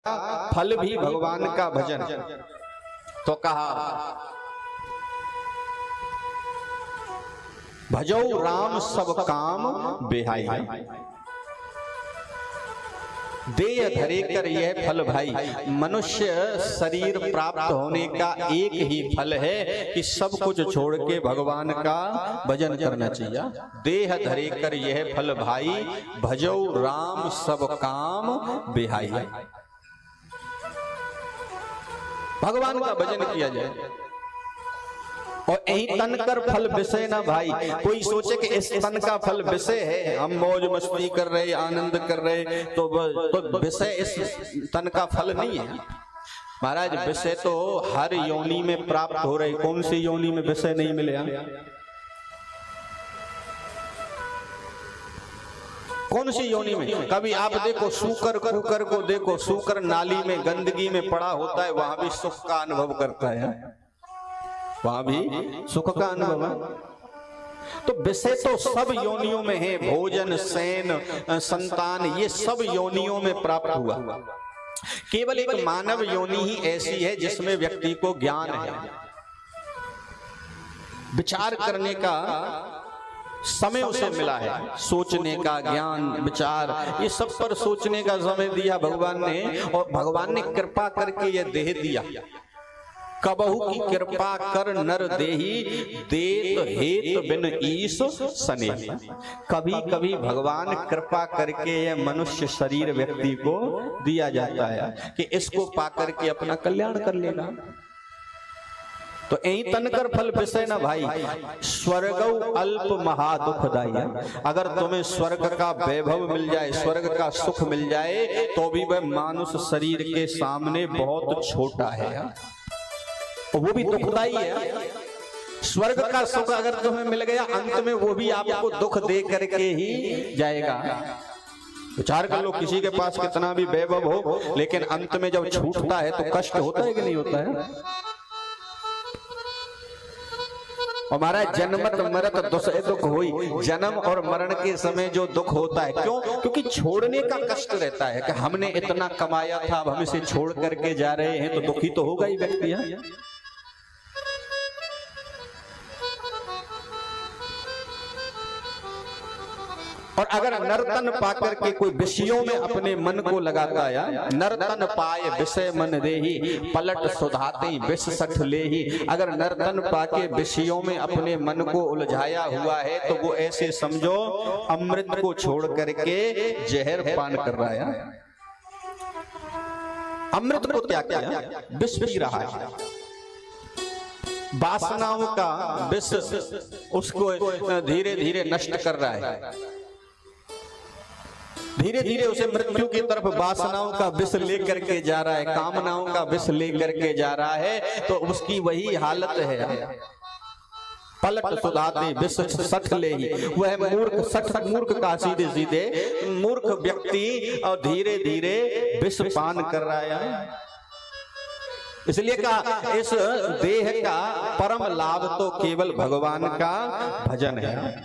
फल भी भगवान का भजन। तो कहा भजो राम सब काम बेहाई, देय धरे कर यह फल भाई। मनुष्य शरीर प्राप्त होने का एक ही फल है कि सब कुछ छोड़ के भगवान का भजन करना चाहिए। देह धरे कर यह फल भाई, भजो राम सब काम बेहाई। भगवान का भजन किया जाए और यही तन कर फल विषय ना भाई। कोई सोचे कि इस तन का फल विषय है, हम मौज मस्ती कर रहे, आनंद कर रहे, तो विषय इस तन का फल नहीं है महाराज। विषय तो हर योनि में प्राप्त हो रहे। कौन सी योनि में विषय नहीं मिले? कौन सी योनि में? कभी आप देखो सूकर कुकर को देखो, सूकर नाली में गंदगी में पड़ा होता है, वहां भी सुख का अनुभव करता है, वहां भी सुख का अनुभव है। तो विषय तो सब योनियों में है। भोजन, शयन, संतान, ये सब योनियों में प्राप्त हुआ। केवल एक मानव योनि ही ऐसी है जिसमें व्यक्ति को ज्ञान है, विचार करने का समय उसे मिला है, सोचने का ज्ञान, विचार, ये सब पर सोचने का समय दिया भगवान ने। और भगवान ने कृपा करके यह देह दिया। कबहू की कृपा कर नर देही, देत हेत बिन ईश स्नेह। कभी कभी भगवान कृपा करके यह मनुष्य शरीर व्यक्ति को दिया जाता है कि इसको पाकर के अपना कल्याण कर लेना। तो यही तनकर फल विषय ना भाई। स्वर्गौ अल्प महा दुखदाई। अगर तुम्हें स्वर्ग का वैभव मिल जाए, स्वर्ग का सुख मिल जाए, तो भी वह मानुष शरीर के सामने बहुत छोटा है, वो भी दुखदाई है। स्वर्ग का सुख अगर तुम्हें मिल गया, अंत में वो भी आपको दुख दे करके ही जाएगा। विचार कर लो, किसी के पास कितना भी वैभव हो, लेकिन अंत में जब छूटता है तो कष्ट होता है कि नहीं होता है? हमारा जन्मत मरत दुख हुई। जन्म और मरण के समय जो दुख होता है, क्यों? क्योंकि छोड़ने का कष्ट रहता है कि हमने इतना कमाया था, अब हम इसे छोड़ करके जा रहे हैं, तो दुखी तो होगा ही व्यक्ति। और अगर नर्तन पाकर के कोई विषयों में अपने मन को लगाता है, नर्तन पाए विषय मन देही, पलट सुधाते विष सठ लेही। अगर नर्तन पाके विषयों में अपने मन को उलझाया हुआ है, तो वो ऐसे समझो अमृत को छोड़ करके जहर पान कर रहा है। अमृत को त्याग किया, विष पी रहा है। वासनाओं का विष उसको धीरे धीरे नष्ट कर रहा है, धीरे धीरे उसे मृत्यु की तरफ वासनाओं का विष लेकर के जा रहा है, कामनाओं का विष लेकर के जा रहा है। तो उसकी वही हालत है। पलट सुधाते विष सठ लेही। वह मूर्ख, सठ मूर्ख का सीधे सीधे मूर्ख व्यक्ति और धीरे धीरे विष पान कर रहा है। इसलिए कहा इस देह का परम लाभ तो केवल भगवान का भजन है।